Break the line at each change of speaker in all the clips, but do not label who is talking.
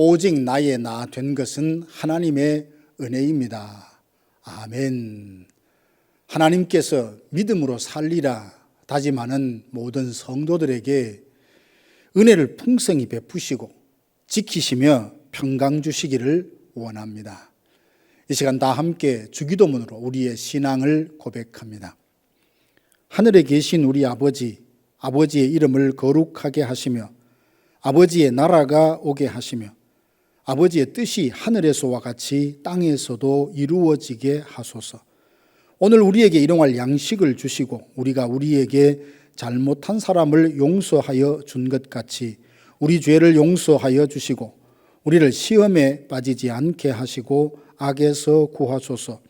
오직 나의 나 된 것은 하나님의 은혜입니다. 아멘. 하나님께서 믿음으로 살리라 다짐하는 모든 성도들에게 은혜를 풍성히 베푸시고 지키시며 평강 주시기를 원합니다. 이 시간 다 함께 주기도문으로 우리의 신앙을 고백합니다. 하늘에 계신 우리 아버지, 아버지의 이름을 거룩하게 하시며 아버지의 나라가 오게 하시며 아버지의 뜻이 하늘에서와 같이 땅에서도 이루어지게 하소서. 오늘 우리에게 일용할 양식을 주시고 우리가 우리에게 잘못한 사람을 용서하여 준 것 같이 우리 죄를 용서하여 주시고 우리를 시험에 빠지지 않게 하시고 악에서 구하소서.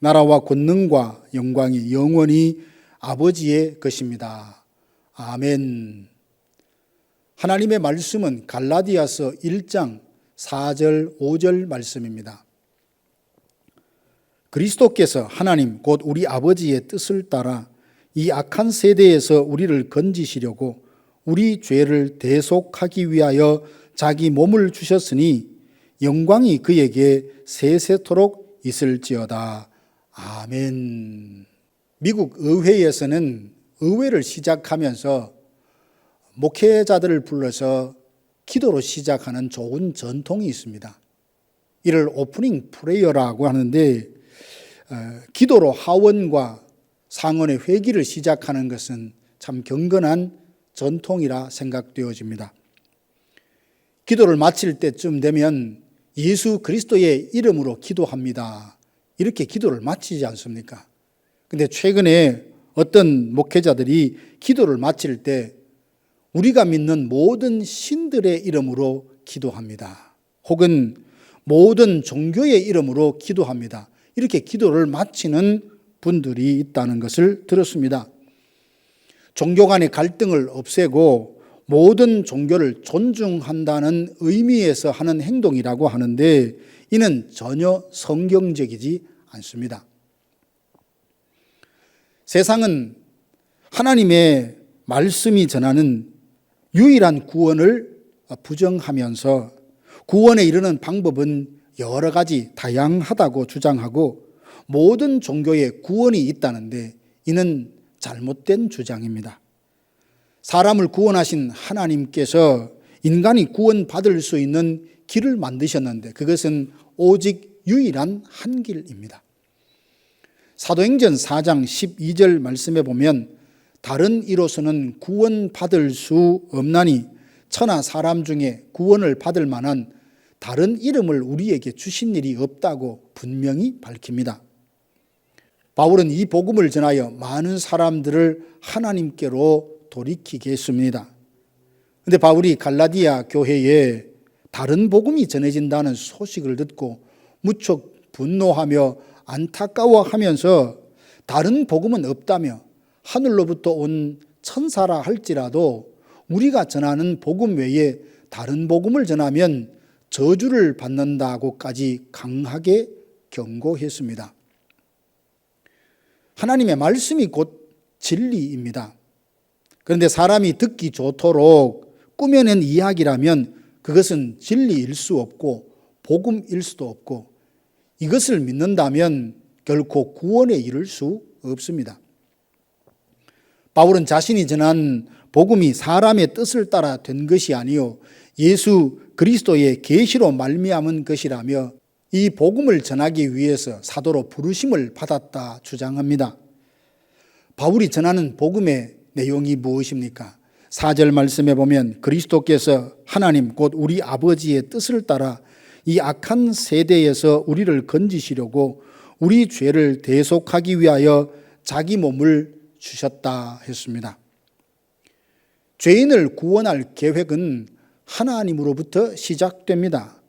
나라와 권능과 영광이 영원히 아버지의 것입니다. 아멘. 하나님의 말씀은 갈라디아서 1장 4절 5절 말씀입니다. 그리스도께서 하나님 곧 우리 아버지의 뜻을 따라 이 악한 세대에서 우리를 건지시려고 우리 죄를 대속하기 위하여 자기 몸을 주셨으니 영광이 그에게 세세토록 있을지어다. 아멘. 미국 의회에서는 의회를 시작하면서 목회자들을 불러서 기도로 시작하는 좋은 전통이 있습니다. 이를 오프닝 프레이어라고 하는데 기도로 하원과 상원의 회기를 시작하는 것은 참 경건한 전통이라 생각되어집니다. 기도를 마칠 때쯤 되면 예수 그리스도의 이름으로 기도합니다. 이렇게 기도를 마치지 않습니까? 근데 최근에 어떤 목회자들이 기도를 마칠 때 우리가 믿는 모든 신들의 이름으로 기도합니다. 혹은 모든 종교의 이름으로 기도합니다. 이렇게 기도를 마치는 분들이 있다는 것을 들었습니다. 종교 간의 갈등을 없애고 모든 종교를 존중한다는 의미에서 하는 행동이라고 하는데 이는 전혀 성경적이지 않습니다. 세상은 하나님의 말씀이 전하는 유일한 구원을 부정하면서 구원에 이르는 방법은 여러 가지 다양하다고 주장하고 모든 종교에 구원이 있다는데 이는 잘못된 주장입니다. 사람을 구원하신 하나님께서 인간이 구원받을 수 있는 길을 만드셨는데 그것은 오직 유일한 한 길입니다. 사도행전 4장 12절 말씀에 보면 다른 이로서는 구원받을 수 없나니 천하 사람 중에 구원을 받을 만한 다른 이름을 우리에게 주신 일이 없다고 분명히 밝힙니다. 바울은 이 복음을 전하여 많은 사람들을 하나님께로 돌이키게 했습니다. 그런데 바울이 갈라디아 교회에 다른 복음이 전해진다는 소식을 듣고 무척 분노하며 안타까워하면서 다른 복음은 없다며 하늘로부터 온 천사라 할지라도 우리가 전하는 복음 외에 다른 복음을 전하면 저주를 받는다고까지 강하게 경고했습니다. 하나님의 말씀이 곧 진리입니다. 그런데 사람이 듣기 좋도록 꾸며낸 이야기라면 그것은 진리일 수 없고 복음일 수도 없고 이것을 믿는다면 결코 구원에 이를 수 없습니다. 바울은 자신이 전한 복음이 사람의 뜻을 따라 된 것이 아니요 예수 그리스도의 계시로 말미암은 것이라며 이 복음을 전하기 위해서 사도로 부르심을 받았다 주장합니다. 바울이 전하는 복음의 내용이 무엇입니까? 4절 말씀에 보면 그리스도께서 하나님 곧 우리 아버지의 뜻을 따라 이 악한 세대에서 우리를 건지시려고 우리 죄를 대속하기 위하여 자기 몸을 주셨다 했습니다. 죄인을 구원할 계획은 하나님으로부터 시작됩니다.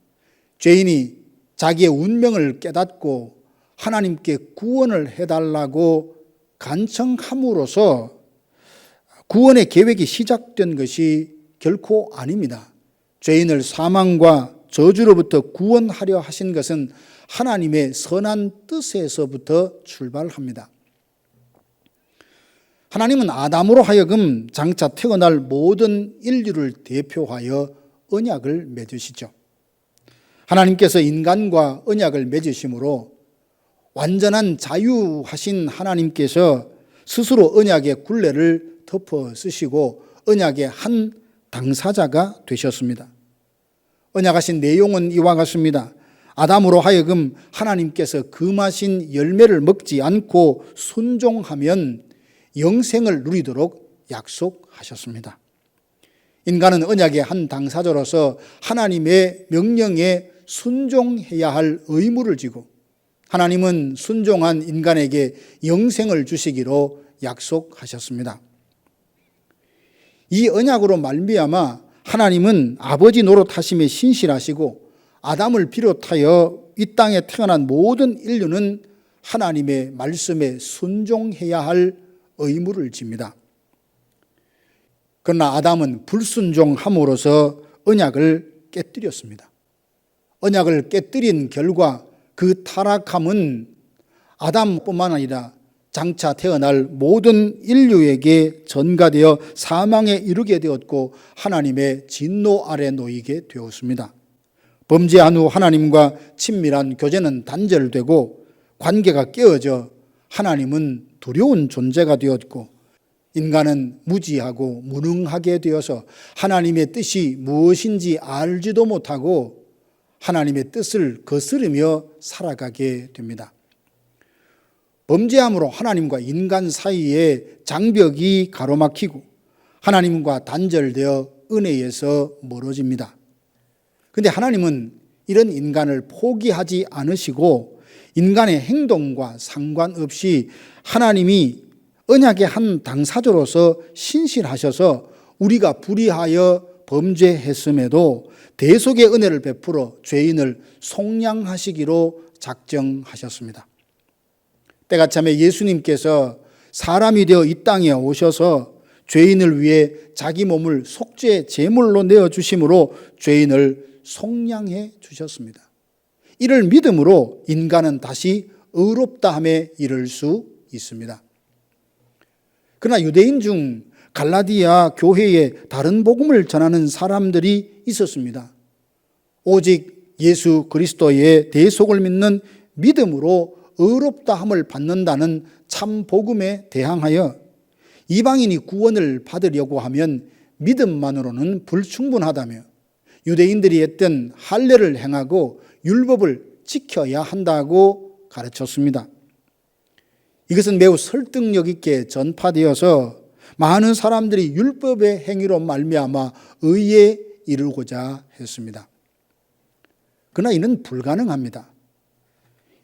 죄인이 자기의 운명을 깨닫고 하나님께 구원을 해달라고 간청함으로써 구원의 계획이 시작된 것이 결코 아닙니다. 죄인을 사망과 저주로부터 구원하려 하신 것은 하나님의 선한 뜻에서부터 출발합니다. 하나님은 아담으로 하여금 장차 태어날 모든 인류를 대표하여 언약을 맺으시죠. 하나님께서 인간과 언약을 맺으심으로 완전한 자유하신 하나님께서 스스로 언약의 굴레를 덮어 쓰시고 언약의 한 당사자가 되셨습니다. 언약하신 내용은 이와 같습니다. 아담으로 하여금 하나님께서 금하신 열매를 먹지 않고 순종하면 영생을 누리도록 약속하셨습니다. 인간은 언약의 한 당사자로서 하나님의 명령에 순종해야 할 의무를 지고 하나님은 순종한 인간에게 영생을 주시기로 약속하셨습니다. 이 언약으로 말미암아 하나님은 아버지 노릇하심에 신실하시고 아담을 비롯하여 이 땅에 태어난 모든 인류는 하나님의 말씀에 순종해야 할 의무를 집니다. 그러나 아담은 불순종함으로써 언약을 깨뜨렸습니다. 언약을 깨뜨린 결과 그 타락함은 아담뿐만 아니라 장차 태어날 모든 인류에게 전가되어 사망에 이르게 되었고 하나님의 진노 아래 놓이게 되었습니다. 범죄한 후 하나님과 친밀한 교제는 단절되고 관계가 깨어져 하나님은 두려운 존재가 되었고 인간은 무지하고 무능하게 되어서 하나님의 뜻이 무엇인지 알지도 못하고 하나님의 뜻을 거스르며 살아가게 됩니다. 범죄함으로 하나님과 인간 사이에 장벽이 가로막히고 하나님과 단절되어 은혜에서 멀어집니다. 그런데 하나님은 이런 인간을 포기하지 않으시고 인간의 행동과 상관없이 하나님이 언약의 한 당사자로서 신실하셔서 우리가 불의하여 범죄했음에도 대속의 은혜를 베풀어 죄인을 속량하시기로 작정하셨습니다. 때가 참에 예수님께서 사람이 되어 이 땅에 오셔서 죄인을 위해 자기 몸을 속죄 제물로 내어주심으로 죄인을 속량해 주셨습니다. 이를 믿음으로 인간은 다시 의롭다함에 이를 수 있습니다. 그러나 유대인 중 갈라디아 교회에 다른 복음을 전하는 사람들이 있었습니다. 오직 예수 그리스도의 대속을 믿는 믿음으로 의롭다함을 받는다는 참 복음에 대항하여 이방인이 구원을 받으려고 하면 믿음만으로는 불충분하다며 유대인들이 했던 할례를 행하고 율법을 지켜야 한다고 가르쳤습니다. 이것은 매우 설득력 있게 전파되어서 많은 사람들이 율법의 행위로 말미암아 의에 이르고자 했습니다. 그러나 이는 불가능합니다.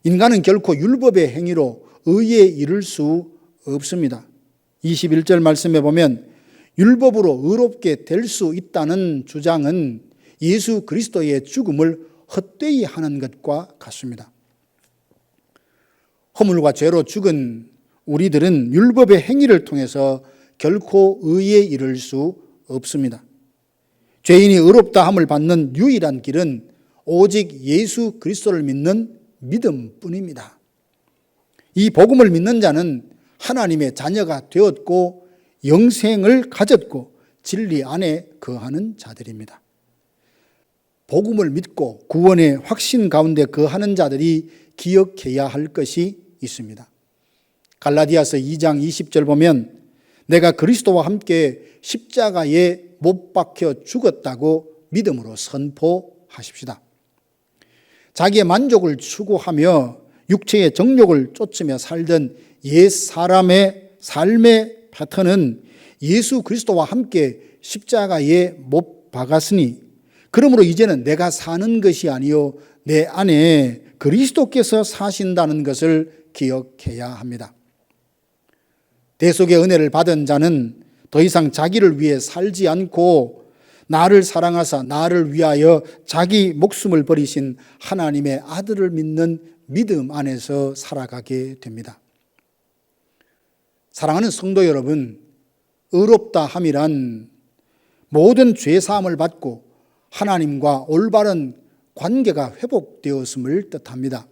인간은 결코 율법의 행위로 의에 이를 수 없습니다. 21절 말씀에 보면 율법으로 의롭게 될 수 있다는 주장은 예수 그리스도의 죽음을 헛되이 하는 것과 같습니다. 허물과 죄로 죽은 우리들은 율법의 행위를 통해서 결코 의에 이를 수 없습니다. 죄인이 의롭다함을 받는 유일한 길은 오직 예수 그리스도를 믿는 믿음뿐입니다. 이 복음을 믿는 자는 하나님의 자녀가 되었고 영생을 가졌고 진리 안에 거하는 자들입니다. 복음을 믿고 구원의 확신 가운데 거하는 자들이 기억해야 할 것이 있습니다. 갈라디아서 2장 20절 보면 내가 그리스도와 함께 십자가에 못 박혀 죽었다고 믿음으로 선포하십시다. 자기의 만족을 추구하며 육체의 정욕을 쫓으며 살던 옛 사람의 삶의 패턴은 예수 그리스도와 함께 십자가에 못 박았으니 그러므로 이제는 내가 사는 것이 아니요 내 안에 그리스도께서 사신다는 것을 기억해야 합니다. 대속의 은혜를 받은 자는 더 이상 자기를 위해 살지 않고 나를 사랑하사 나를 위하여 자기 목숨을 버리신 하나님의 아들을 믿는 믿음 안에서 살아가게 됩니다. 사랑하는 성도 여러분, 의롭다함이란 모든 죄사함을 받고 하나님과 올바른 관계가 회복되었음을 뜻합니다.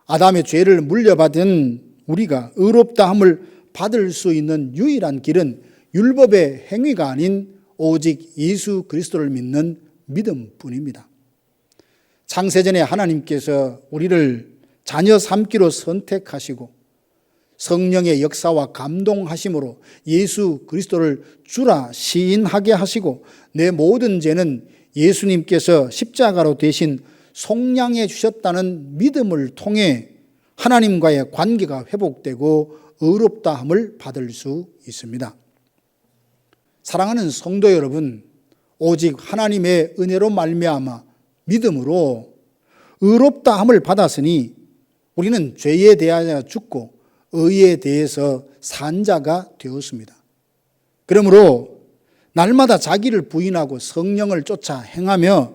아담의 죄를 물려받은 우리가 의롭다함을 받을 수 있는 유일한 길은 율법의 행위가 아닌 오직 예수 그리스도를 믿는 믿음뿐입니다. 창세전에 하나님께서 우리를 자녀 삼기로 선택하시고 성령의 역사와 감동하심으로 예수 그리스도를 주라 시인하게 하시고 내 모든 죄는 예수님께서 십자가로 대신 속량해 주셨다는 믿음을 통해 하나님과의 관계가 회복되고 의롭다함을 받을 수 있습니다. 사랑하는 성도 여러분, 오직 하나님의 은혜로 말미암아 믿음으로 의롭다함을 받았으니 우리는 죄에 대하여 죽고 의에 대해서 산 자가 되었습니다. 그러므로 날마다 자기를 부인하고 성령을 쫓아 행하며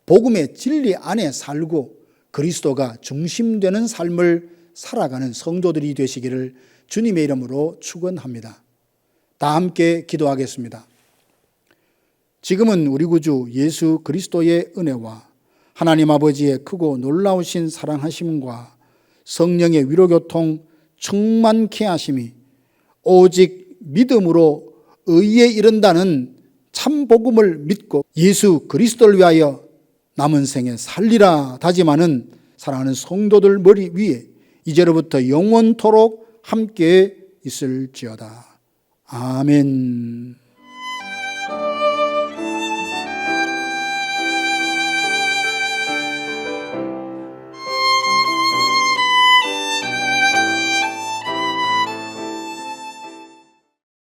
복음의 진리 안에 살고 그리스도가 중심되는 삶을 살아가는 성도들이 되시기를 주님의 이름으로 축원합니다. 다 함께 기도하겠습니다. 지금은 우리 구주 예수 그리스도의 은혜와 하나님 아버지의 크고 놀라우신 사랑하심과 성령의 위로교통 충만케 하심이 오직 믿음으로 의에 이른다는 참 복음을 믿고 예수 그리스도를 위하여 남은 생에 살리라 다짐하는 사랑하는 성도들 머리 위에 이제로부터 영원토록 함께 있을지어다. 아멘.